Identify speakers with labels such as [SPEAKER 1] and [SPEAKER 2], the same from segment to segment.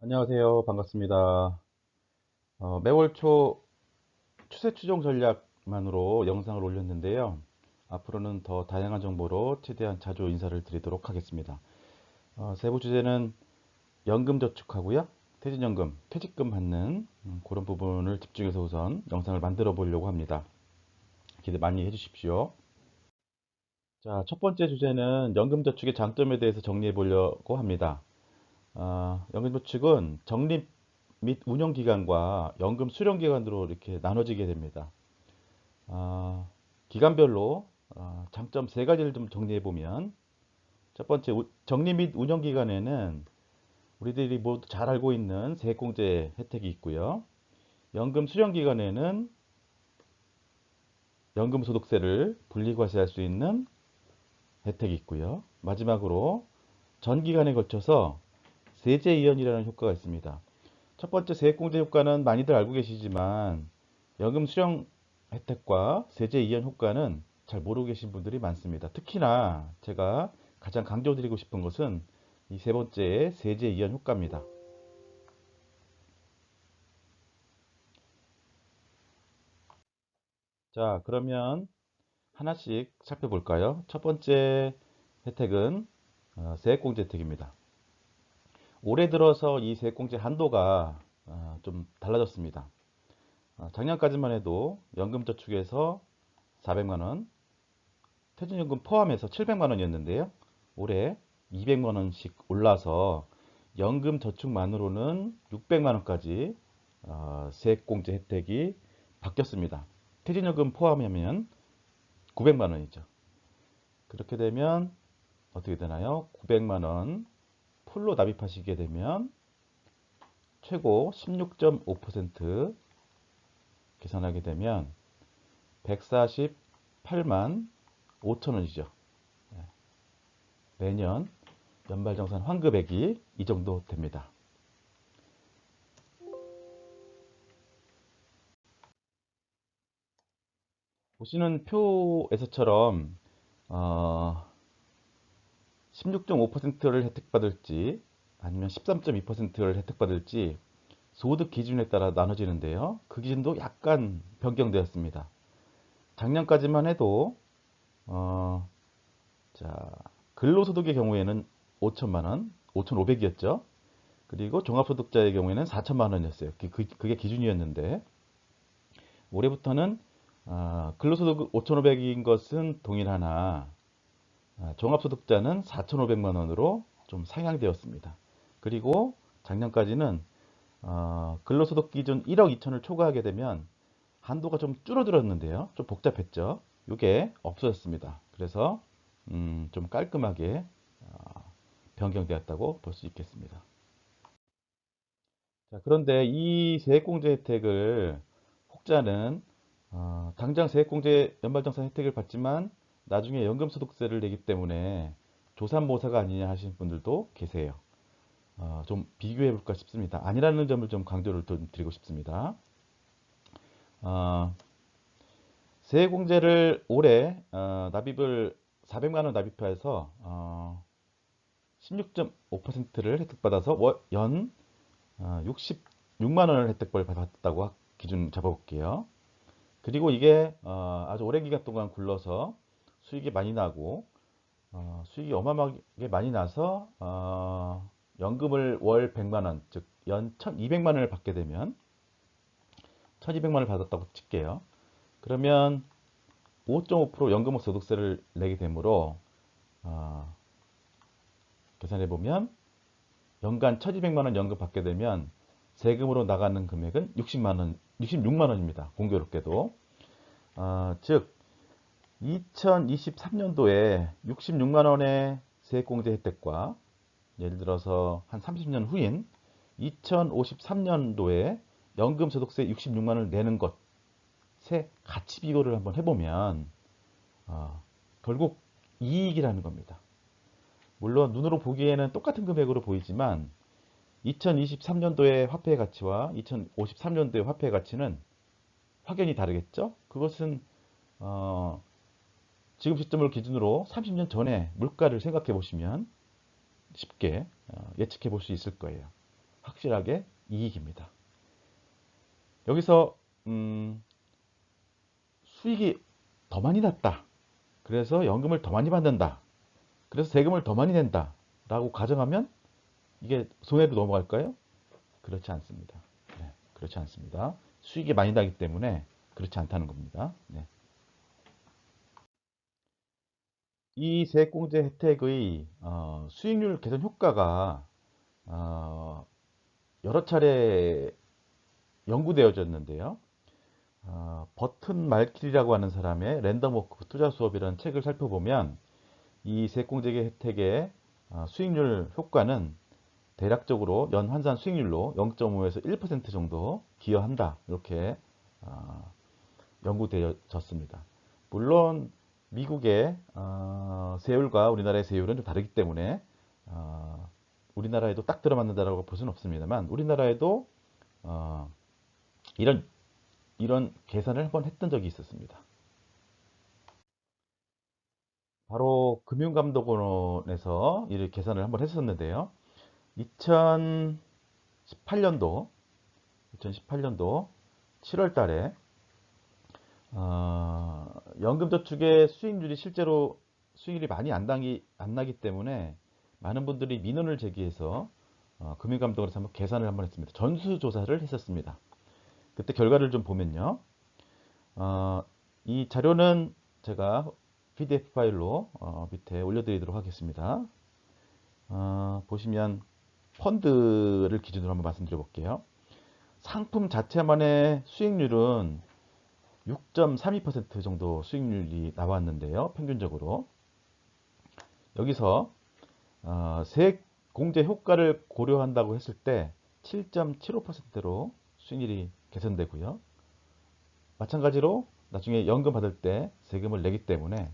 [SPEAKER 1] 안녕하세요. 반갑습니다. 매월 초 추세 추종 전략만으로 영상을 올렸는데요. 앞으로는 더 다양한 정보로 최대한 자주 인사를 드리도록 하겠습니다. 세부 주제는 연금 저축하고요. 퇴직연금, 퇴직금 받는 그런 부분을 집중해서 우선 영상을 만들어 보려고 합니다. 기대 많이 해주십시오. 자, 첫 번째 주제는 연금 저축의 장점에 대해서 정리해 보려고 합니다. 연금저축은 적립 및 운영기간과 연금 수령기간으로 이렇게 나눠지게 됩니다. 기간별로 장점 세 가지를 좀 정리해 보면, 첫 번째 적립 및 운영기간에는 우리들이 모두 잘 알고 있는 세액공제 혜택이 있고요. 연금 수령기간에는 연금소득세를 분리과세할 수 있는 혜택이 있고요. 마지막으로 전 기간에 걸쳐서 세제 이연이라는 효과가 있습니다. 첫 번째 세액공제 효과는 많이들 알고 계시지만 연금 수령 혜택과 세제 이연 효과는 잘 모르고 계신 분들이 많습니다. 특히나 제가 가장 강조드리고 싶은 것은 이 세 번째의 세제 이연 효과입니다. 자, 그러면 하나씩 살펴볼까요? 첫 번째 혜택은 세액공제 혜택입니다. 올해 들어서 이 세액공제 한도가 좀 달라졌습니다. 작년까지만 해도 연금저축에서 400만 원, 퇴직연금 포함해서 700만 원이었는데요. 올해 200만 원씩 올라서 연금저축만으로는 600만 원까지 세액공제 혜택이 바뀌었습니다. 퇴직연금 포함하면 900만 원이죠. 그렇게 되면 어떻게 되나요? 900만 원 풀로 납입하시게 되면 최고 16.5% 계산하게 되면 148만 5천 원이죠. 매년 연말정산 환급액이 이 정도 됩니다. 보시는 표에서처럼 16.5%를 혜택받을지 아니면 13.2%를 혜택받을지 소득 기준에 따라 나눠지는데요. 그 기준도 약간 변경되었습니다. 작년까지만 해도 어, 자, 근로소득의 경우에는 5천만 원, 5,500이었죠. 그리고 종합소득자의 경우에는 4천만 원이었어요. 그게 기준이었는데 올해부터는 근로소득 5,500인 것은 동일하나 종합소득자는 4,500만 원으로 좀 상향되었습니다. 그리고 작년까지는 근로소득 기준 1억 2천을 초과하게 되면 한도가 좀 줄어들었는데요. 좀 복잡했죠. 이게 없어졌습니다. 그래서 좀 깔끔하게 변경되었다고 볼 수 있겠습니다. 자, 그런데 이 세액공제 혜택을 혹자는 당장 세액공제 연말정산 혜택을 받지만 나중에 연금소득세를 내기 때문에 조삼모사가 아니냐 하시는 분들도 계세요. 좀 비교해 볼까 싶습니다. 아니라는 점을 좀 강조를 좀 드리고 싶습니다. 어, 세액공제를 올해 납입을 400만 원 납입해서 16.5%를 혜택받아서 연 66만 원을 혜택을 받았다고 기준 잡아볼게요. 그리고 이게 아주 오랜 기간 동안 굴러서 수익이 많이 나고 수익이 어마어마하게 많이 나서 연금을 월 100만 원, 즉 연 1200만 원을 받게 되면 1200만 원을 받았다고 칠게요. 그러면 5.5% 연금 소득세를 내게 되므로 어, 계산해 보면 연간 1200만 원 연금 받게 되면 세금으로 나가는 금액은 60만 원, 66만 원입니다. 공교롭게도. 즉 2023년도에 66만 원의 세액공제 혜택과 예를 들어서 한 30년 후인 2053년도에 연금소득세 66만 원을 내는 것의 가치 비교를 한번 해보면 결국 이익이라는 겁니다. 물론 눈으로 보기에는 똑같은 금액으로 보이지만 2023년도의 화폐의 가치와 2053년도의 화폐의 가치는 확연히 다르겠죠? 그것은 지금 시점을 기준으로 30년 전에 물가를 생각해 보시면 쉽게 예측해 볼 수 있을 거예요. 확실하게 이익입니다. 여기서 수익이 더 많이 났다. 그래서 연금을 더 많이 받는다. 그래서 세금을 더 많이 낸다. 라고 가정하면 이게 손해로 넘어갈까요? 그렇지 않습니다. 네, 그렇지 않습니다. 수익이 많이 나기 때문에 그렇지 않다는 겁니다. 네. 이 세액공제 혜택의 수익률 개선 효과가 어, 여러 차례 연구되어졌는데요. 버튼 말킬이라고 하는 사람의 랜덤워크 투자 수업이라는 책을 살펴보면 이 세액공제 혜택의 수익률 효과는 대략적으로 연 환산 수익률로 0.5에서 1% 정도 기여한다. 이렇게 연구되어졌습니다. 물론 미국의 세율과 우리나라의 세율은 좀 다르기 때문에 우리나라에도 딱 들어맞는다라고 볼 수는 없습니다만 우리나라에도 이런 계산을 한번 했던 적이 있었습니다. 바로 금융감독원에서 이 계산을 한번 했었는데요. 2018년도 7월 달에 연금저축의 수익률이 실제로 수익률이 많이 안 나기 때문에 많은 분들이 민원을 제기해서 금융감독원에서 한번 계산을 한번 했습니다. 전수조사를 했었습니다. 그때 결과를 좀 보면요. 이 자료는 제가 PDF 파일로 밑에 올려드리도록 하겠습니다. 보시면 펀드를 기준으로 한번 말씀드려 볼게요. 상품 자체만의 수익률은 6.32% 정도 수익률이 나왔는데요. 평균적으로. 여기서 세액 공제 효과를 고려한다고 했을 때 7.75%로 수익률이 개선되고요. 마찬가지로 나중에 연금 받을 때 세금을 내기 때문에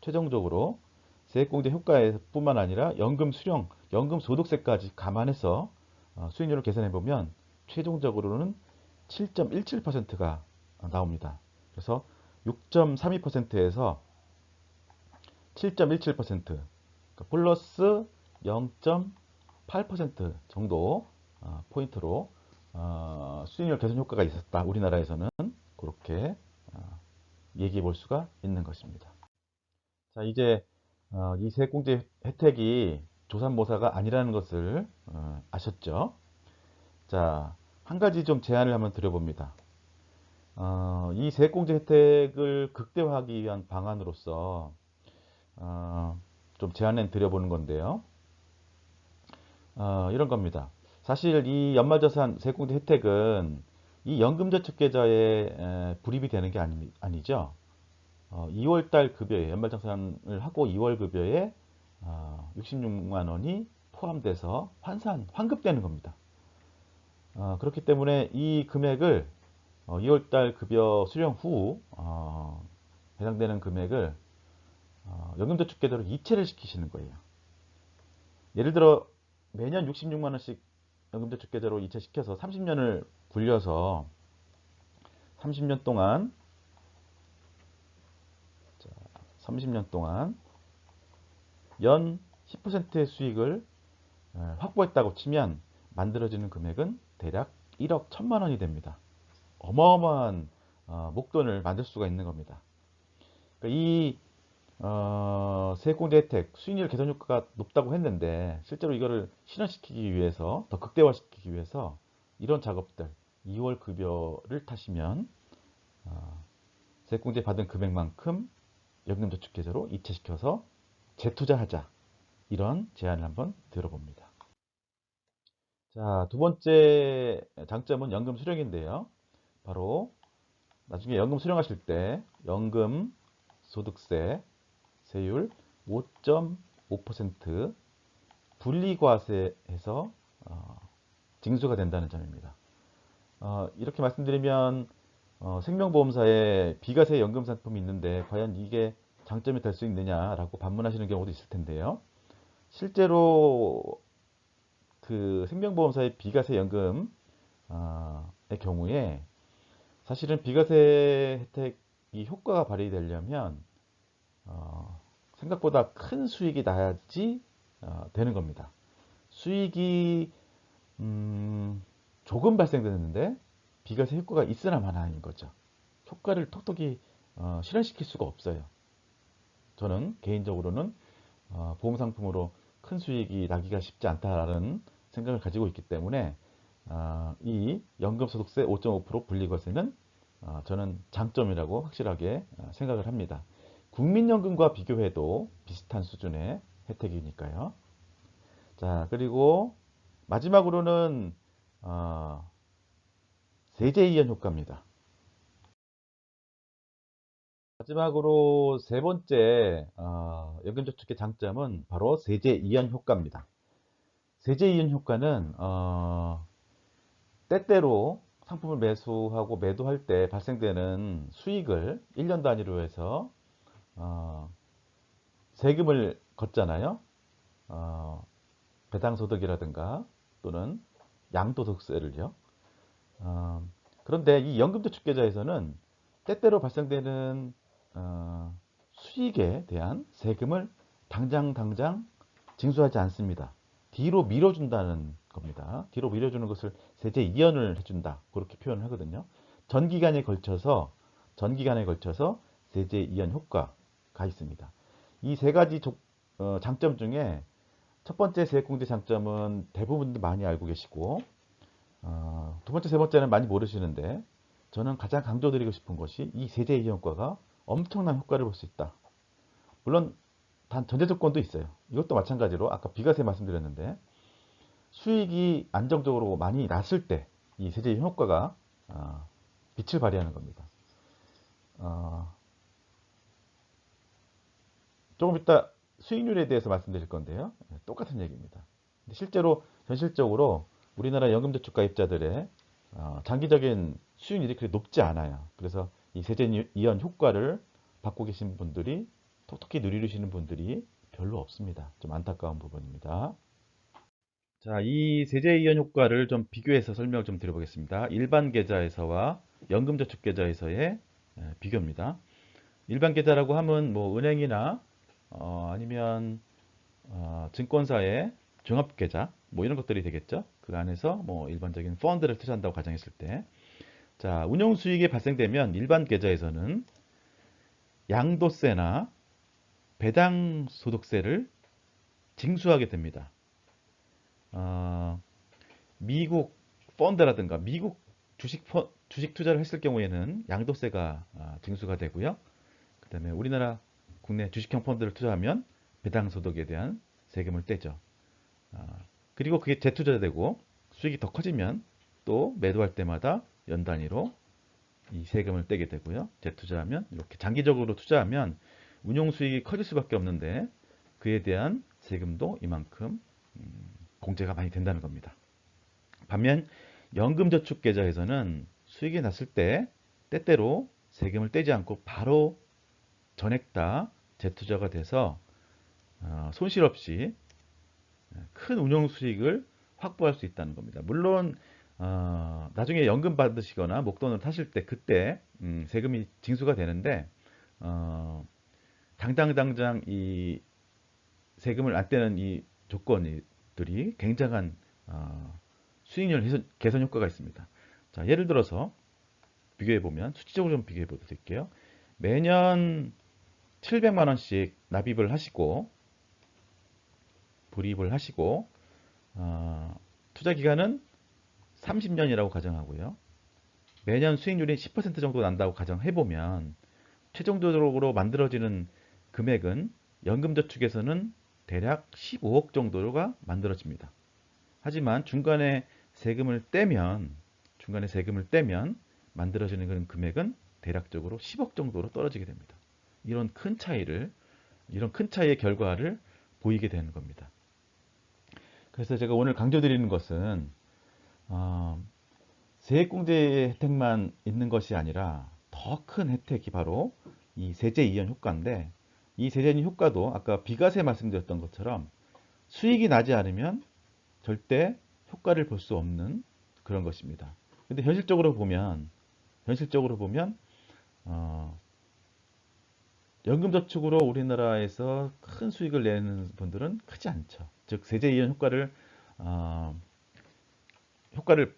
[SPEAKER 1] 최종적으로 세액공제 효과뿐만 아니라 연금 수령, 연금 소득세까지 감안해서 수익률을 계산해 보면 최종적으로는 7.17%가 나옵니다. 그래서 6.32%에서 7.17% 플러스 0.8% 정도 포인트로 수익률 개선 효과가 있었다. 우리나라에서는 그렇게 얘기해 볼 수가 있는 것입니다. 자, 이제 이 세액공제 혜택이 조삼모사가 아니라는 것을 아셨죠? 자, 한 가지 좀 제안을 한번 드려봅니다. 이 세액공제 혜택을 극대화하기 위한 방안으로서 좀 제안을 드려보는 건데요. 이런 겁니다. 사실 이 연말저산 세액공제 혜택은 이 연금저축계좌에 불입이 되는 게 아니죠. 2월달 급여에 연말정산을 하고 2월 급여에 66만 원이 포함돼서 환급되는 겁니다. 그렇기 때문에 이 금액을 2월달 급여 수령 후 해당되는 금액을 연금저축계좌로 이체를 시키시는 거예요. 예를 들어 매년 66만 원씩 연금저축계좌로 이체시켜서 30년을 굴려서 30년 동안 30년 동안 연 10%의 수익을 확보했다고 치면 만들어지는 금액은 대략 1억 1천만 원이 됩니다. 어마어마한 목돈을 만들 수가 있는 겁니다. 그러니까 이 세액공제 혜택, 수익률 개선 효과가 높다고 했는데 실제로 이거를 실현시키기 위해서 더 극대화시키기 위해서 이런 작업들 2월 급여를 타시면 세액공제 받은 금액만큼 연금저축계좌로 이체시켜서 재투자하자 이런 제안을 한번 들어봅니다. 자, 두 번째 장점은 연금 수령인데요. 바로 나중에 연금 수령하실 때 연금 소득세 세율 5.5% 분리과세해서 징수가 된다는 점입니다. 이렇게 말씀드리면 생명보험사에 비과세 연금 상품이 있는데 과연 이게 장점이 될 수 있느냐라고 반문하시는 경우도 있을 텐데요. 실제로 그 생명보험사의 비과세 연금의 경우에 사실은 비과세 혜택이 효과가 발휘되려면 생각보다 큰 수익이 나야지 되는 겁니다. 수익이 조금 발생되는데 비과세 효과가 있으나 마나인 거죠. 효과를 톡톡히 실현시킬 수가 없어요. 저는 개인적으로는 보험 상품으로 큰 수익이 나기가 쉽지 않다라는 생각을 가지고 있기 때문에 이 연금소득세 5.5% 분리과세는 저는 장점이라고 확실하게 생각을 합니다. 국민연금과 비교해도 비슷한 수준의 혜택이니까요. 자, 그리고 마지막으로는 세제 이연 효과입니다. 마지막으로 세 번째 연금저축의 장점은 바로 세제 이연 효과입니다. 세제 이연 효과는 때때로 상품을 매수하고 매도할 때 발생되는 수익을 1년 단위로 해서 어, 세금을 걷잖아요. 어, 배당소득이라든가 또는 양도소득세를요. 어, 그런데 이 연금저축계좌에서는 때때로 발생되는 수익에 대한 세금을 당장 징수하지 않습니다. 뒤로 밀어준다는 겁니다. 뒤로 밀어주는 것을 세제 이연을 해준다. 그렇게 표현을 하거든요. 전기간에 걸쳐서 세제 이연 효과가 있습니다. 이 세 가지 장점 중에 첫 번째 세액공제 장점은 대부분 많이 알고 계시고 두 번째, 세 번째는 많이 모르시는데 저는 가장 강조드리고 싶은 것이 이 세제 이연과가 엄청난 효과를 볼 수 있다. 물론 단 전제 조건도 있어요. 이것도 마찬가지로 아까 비과세 말씀드렸는데 수익이 안정적으로 많이 났을 때 이 세제 이연 효과가 빛을 발휘하는 겁니다. 어, 조금 이따 수익률에 대해서 말씀드릴 건데요. 똑같은 얘기입니다. 실제로 현실적으로 우리나라 연금저축 가입자들의 장기적인 수익률이 그렇게 높지 않아요. 그래서 이 세제 이연 효과를 받고 계신 분들이 톡톡히 누리시는 분들이 별로 없습니다. 좀 안타까운 부분입니다. 자, 이 세제 이연 효과를 좀 비교해서 설명을 좀 드려보겠습니다. 일반 계좌에서와 연금저축 계좌에서의 비교입니다. 일반 계좌라고 하면 뭐 은행이나 아니면 증권사의 종합계좌 뭐 이런 것들이 되겠죠. 그 안에서 뭐 일반적인 펀드를 투자한다고 가정했을 때, 자, 운용 수익이 발생되면 일반 계좌에서는 양도세나 배당 소득세를 징수하게 됩니다. 어, 미국 펀드라든가 미국 주식 투자를 했을 경우에는 양도세가 징수가 되고요. 그다음에 우리나라 국내 주식형 펀드를 투자하면 배당 소득에 대한 세금을 떼죠. 그리고 그게 재투자되고 수익이 더 커지면 또 매도할 때마다 연 단위로 이 세금을 떼게 되고요. 재투자하면 이렇게 장기적으로 투자하면 운용 수익이 커질 수밖에 없는데 그에 대한 세금도 이만큼 공제가 많이 된다는 겁니다. 반면 연금저축계좌에서는 수익이 났을 때 때때로 세금을 떼지 않고 바로 전액 다 재투자가 돼서 손실 없이 큰 운용 수익을 확보할 수 있다는 겁니다. 물론 나중에 연금 받으시거나 목돈을 타실 때 그때 세금이 징수가 되는데 당장 이 세금을 안 떼는 이 조건들이 굉장한 수익률 개선 효과가 있습니다. 자, 예를 들어서 비교해 보면 수치적으로 좀 비교해 볼게요. 매년 700만 원씩 납입을 하시고 불입을 하시고 투자 기간은 30년이라고 가정하고요. 매년 수익률이 10% 정도 난다고 가정해보면 최종적으로 만들어지는 금액은 연금저축에서는 대략 15억 정도가 만들어집니다. 하지만 중간에 세금을 떼면 만들어지는 그런 금액은 대략적으로 10억 정도로 떨어지게 됩니다. 이런 큰 차이의 결과를 보이게 되는 겁니다. 그래서 제가 오늘 강조드리는 것은 세액공제 혜택만 있는 것이 아니라 더 큰 혜택이 바로 이 세제 이연 효과인데, 이 세제 이연 효과도 아까 비과세 말씀드렸던 것처럼 수익이 나지 않으면 절대 효과를 볼 수 없는 그런 것입니다. 근데 현실적으로 보면 연금저축으로 우리나라에서 큰 수익을 내는 분들은 크지 않죠. 즉 세제 이연 효과를 어, 효과를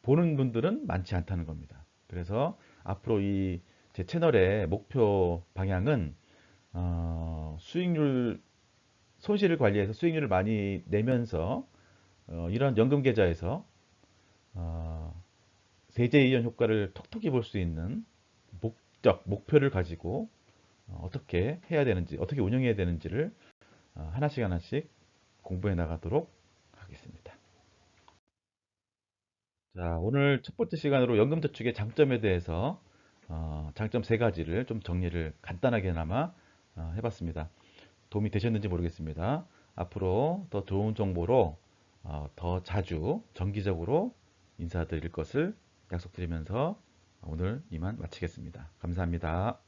[SPEAKER 1] 보는 분들은 많지 않다는 겁니다. 그래서 앞으로 이 제 채널의 목표 방향은 수익률 손실을 관리해서 수익률을 많이 내면서 이런 연금 계좌에서 어, 세제 이연 효과를 톡톡히 볼 수 있는 목표를 가지고 어떻게 해야 되는지, 어떻게 운영해야 되는지를 하나씩 하나씩 공부해 나가도록 하겠습니다. 자, 오늘 첫 번째 시간으로 연금저축의 장점에 대해서 장점 세 가지를 좀 정리를 간단하게나마 해봤습니다. 도움이 되셨는지 모르겠습니다. 앞으로 더 좋은 정보로 더 자주 정기적으로 인사드릴 것을 약속드리면서 오늘 이만 마치겠습니다. 감사합니다.